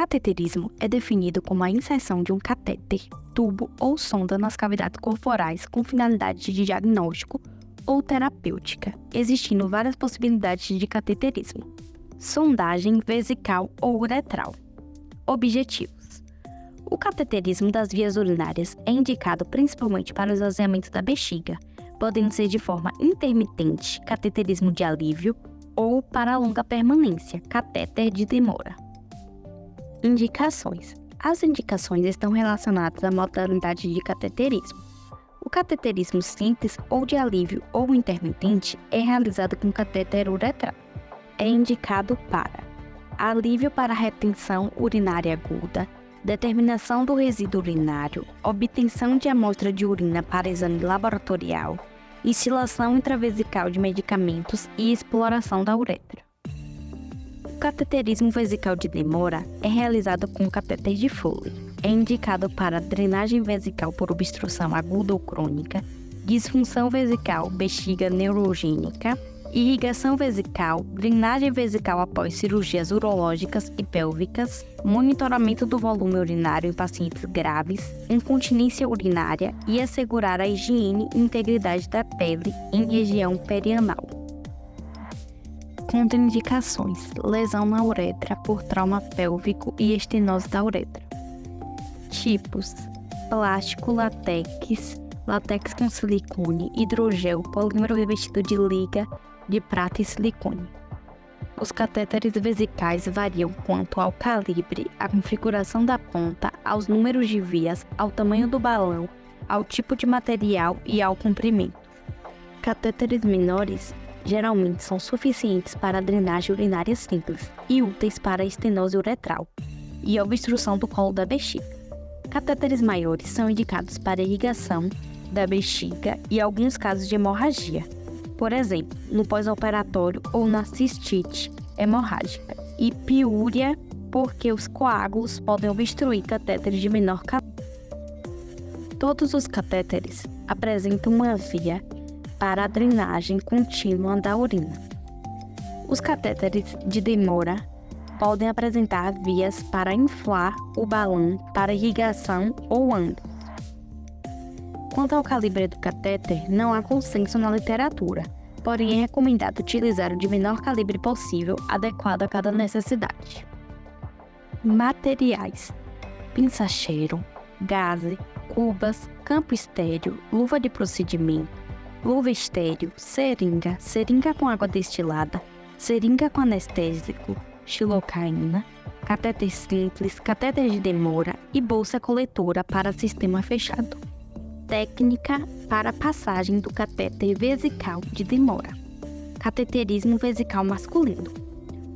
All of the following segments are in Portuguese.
Cateterismo é definido como a inserção de um catéter, tubo ou sonda nas cavidades corporais com finalidade de diagnóstico ou terapêutica, existindo várias possibilidades de cateterismo. Sondagem vesical ou uretral. Objetivos. O cateterismo das vias urinárias é indicado principalmente para o esvaziamento da bexiga, podendo ser de forma intermitente, cateterismo de alívio, ou para longa permanência, catéter de demora. Indicações. As indicações estão relacionadas à modalidade de cateterismo. O cateterismo simples ou de alívio ou intermitente é realizado com catéter uretral. É indicado para alívio para retenção urinária aguda, determinação do resíduo urinário, obtenção de amostra de urina para exame laboratorial, instilação intravesical de medicamentos e exploração da uretra. O cateterismo vesical de demora é realizado com catéter de Foley. É indicado para drenagem vesical por obstrução aguda ou crônica, disfunção vesical, bexiga neurogênica, irrigação vesical, drenagem vesical após cirurgias urológicas e pélvicas, monitoramento do volume urinário em pacientes graves, incontinência urinária e assegurar a higiene e integridade da pele em região perianal. Contraindicações: lesão na uretra por trauma pélvico e estenose da uretra. Tipos: plástico, látex com silicone, hidrogel, polímero revestido de liga de prata e silicone. Os catéteres vesicais variam quanto ao calibre, à configuração da ponta, aos números de vias, ao tamanho do balão, ao tipo de material e ao comprimento. Catéteres menores geralmente são suficientes para a drenagem urinária simples e úteis para a estenose uretral e a obstrução do colo da bexiga. Catéteres maiores são indicados para irrigação da bexiga e alguns casos de hemorragia, por exemplo, no pós-operatório ou na cistite hemorrágica, e piúria, porque os coágulos podem obstruir catéteres de menor calibre. Todos os catéteres apresentam uma via para a drenagem contínua da urina. Os catéteres de demora podem apresentar vias para inflar o balão para irrigação ou ambos. Quanto ao calibre do catéter, não há consenso na literatura, porém é recomendado utilizar o de menor calibre possível, adequado a cada necessidade. Materiais: pinça-cheiro, gaze, cubas, campo estéreo, luva de procedimento, luva estéreo, seringa com água destilada, seringa com anestésico, xilocaína, catéter simples, catéter de demora e bolsa coletora para sistema fechado. Técnica para passagem do catéter vesical de demora. Cateterismo vesical masculino.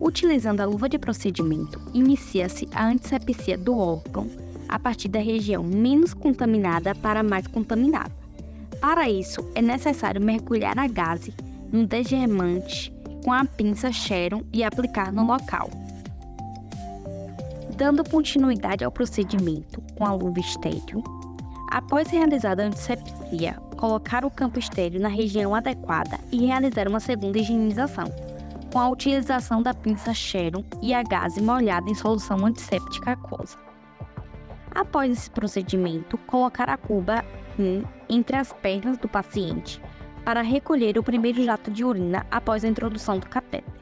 Utilizando a luva de procedimento, inicia-se a antisepsia do órgão a partir da região menos contaminada para a mais contaminada. Para isso, é necessário mergulhar a gaze num desgermante com a pinça Sharon e aplicar no local. Dando continuidade ao procedimento com a luva estéreo, após realizar a antisepsia, colocar o campo estéreo na região adequada e realizar uma segunda higienização, com a utilização da pinça Sharon e a gaze molhada em solução antisséptica aquosa. Após esse procedimento, colocar a cuba entre as pernas do paciente para recolher o primeiro jato de urina após a introdução do catéter.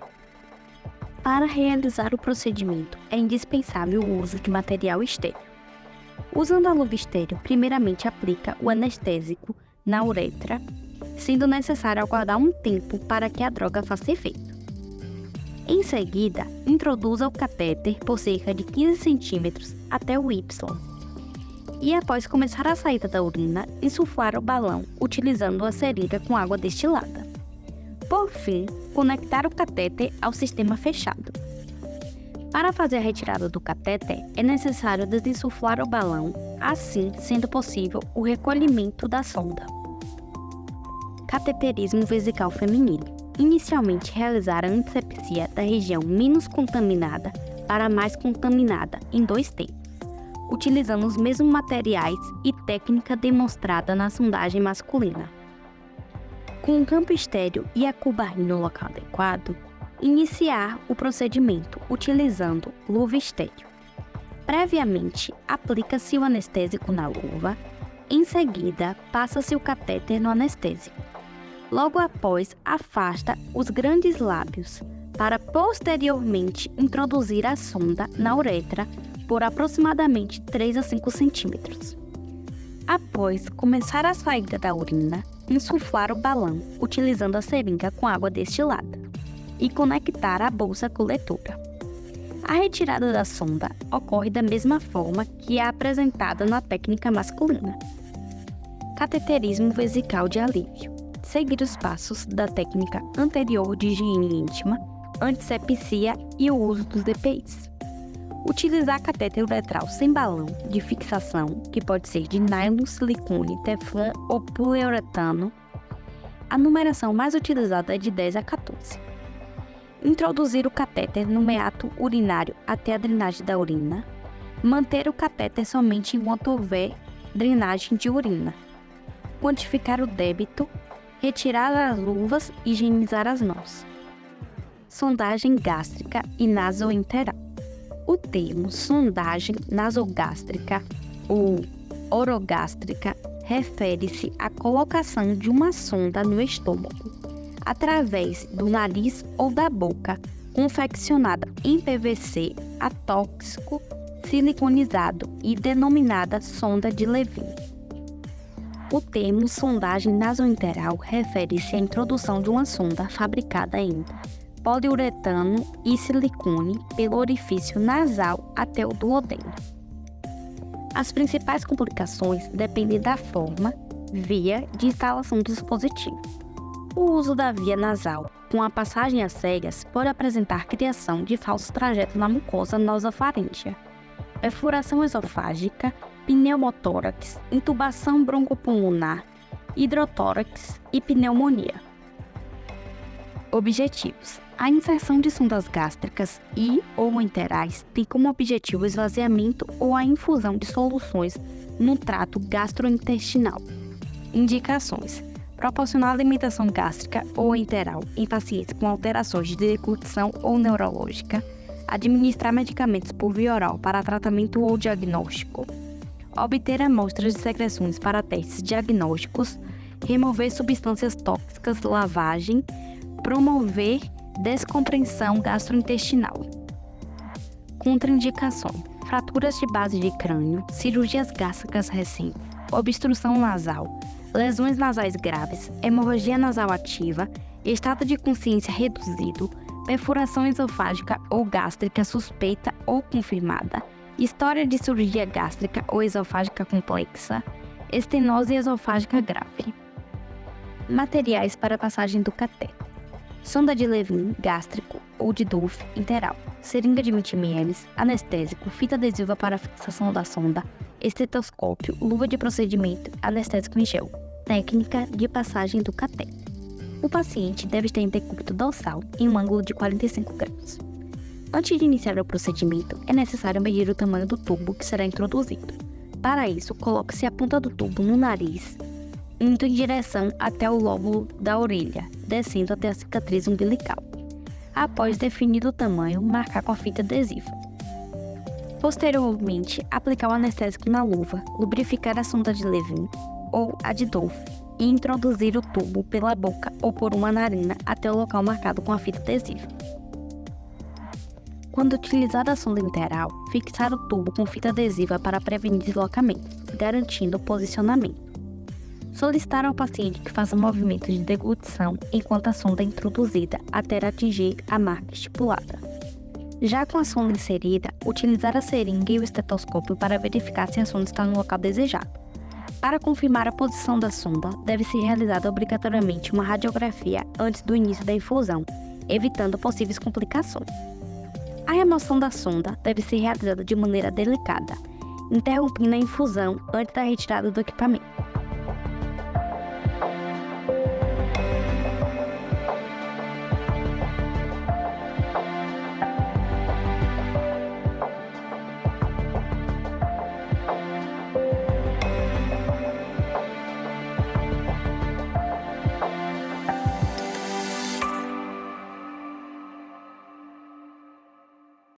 Para realizar o procedimento, é indispensável o uso de material estéreo. Usando a luva estéreo, primeiramente aplica o anestésico na uretra, sendo necessário aguardar um tempo para que a droga faça efeito. Em seguida, introduza o catéter por cerca de 15 cm até o Y. E após começar a saída da urina, insuflar o balão utilizando a seringa com água destilada. Por fim, conectar o catéter ao sistema fechado. Para fazer a retirada do catéter, é necessário desinsuflar o balão, assim sendo possível o recolhimento da sonda. Cateterismo vesical feminino. Inicialmente realizar a antisepsia da região menos contaminada para a mais contaminada em 2 tempos, utilizando os mesmos materiais e técnica demonstrada na sondagem masculina. Com o campo estéreo e a cuba no local adequado, iniciar o procedimento utilizando luva estéreo. Previamente, aplica-se o anestésico na luva. Em seguida, passa-se o catéter no anestésico. Logo após, afasta os grandes lábios, para posteriormente introduzir a sonda na uretra por aproximadamente 3 a 5 centímetros. Após começar a saída da urina, insuflar o balão utilizando a seringa com água destilada e conectar a bolsa coletora. A retirada da sonda ocorre da mesma forma que é apresentada na técnica masculina. Cateterismo vesical de alívio. Seguir os passos da técnica anterior de higiene íntima, antisepsia e o uso dos DPIs. Utilizar catéter uretral sem balão de fixação, que pode ser de nylon, silicone, teflon ou poliuretano. A numeração mais utilizada é de 10 a 14. Introduzir o catéter no meato urinário até a drenagem da urina. Manter o catéter somente enquanto houver drenagem de urina. Quantificar o débito. Retirar as luvas e higienizar as mãos. Sondagem gástrica e nasoenteral. O termo sondagem nasogástrica ou orogástrica refere-se à colocação de uma sonda no estômago, através do nariz ou da boca, confeccionada em PVC atóxico siliconizado e denominada sonda de Levin. O termo sondagem nasoenteral refere-se à introdução de uma sonda fabricada em poliuretano e silicone pelo orifício nasal até o duodeno. As principais complicações dependem da forma, via de instalação do dispositivo. O uso da via nasal com a passagem às cegas pode apresentar criação de falso trajeto na mucosa nasofaríngea, perfuração esofágica, pneumotórax, intubação broncopulmonar, hidrotórax e pneumonia. Objetivos. A inserção de sondas gástricas e ou enterais tem como objetivo o esvaziamento ou a infusão de soluções no trato gastrointestinal. Indicações. Proporcionar alimentação gástrica ou enteral em pacientes com alterações de deglutição ou neurológica. Administrar medicamentos por via oral para tratamento ou diagnóstico. Obter amostras de secreções para testes diagnósticos, remover substâncias tóxicas, lavagem, promover descompressão gastrointestinal. Contraindicações: fraturas de base de crânio, cirurgias gástricas recentes, obstrução nasal, lesões nasais graves, hemorragia nasal ativa, estado de consciência reduzido, perfuração esofágica ou gástrica suspeita ou confirmada, história de cirurgia gástrica ou esofágica complexa, estenose esofágica grave. Materiais para passagem do catéter: sonda de Levin gástrico ou de Duff interal, seringa de 20 ml, anestésico, fita adesiva para fixação da sonda, estetoscópio, luva de procedimento, anestésico em gel. Técnica de passagem do catéter. O paciente deve estar em decúbito dorsal em um ângulo de 45 graus. Antes de iniciar o procedimento, é necessário medir o tamanho do tubo que será introduzido. Para isso, coloque-se a ponta do tubo no nariz, indo em direção até o lóbulo da orelha, descendo até a cicatriz umbilical. Após definido o tamanho, marcar com a fita adesiva. Posteriormente, aplicar o anestésico na luva, lubrificar a sonda de Levin ou a de Duff e introduzir o tubo pela boca ou por uma narina até o local marcado com a fita adesiva. Quando utilizada a sonda enteral, fixar o tubo com fita adesiva para prevenir deslocamentos, garantindo o posicionamento. Solicitar ao paciente que faça movimentos de deglutição enquanto a sonda é introduzida até atingir a marca estipulada. Já com a sonda inserida, utilizar a seringa e o estetoscópio para verificar se a sonda está no local desejado. Para confirmar a posição da sonda, deve ser realizada obrigatoriamente uma radiografia antes do início da infusão, evitando possíveis complicações. A remoção da sonda deve ser realizada de maneira delicada, interrompendo a infusão antes da retirada do equipamento.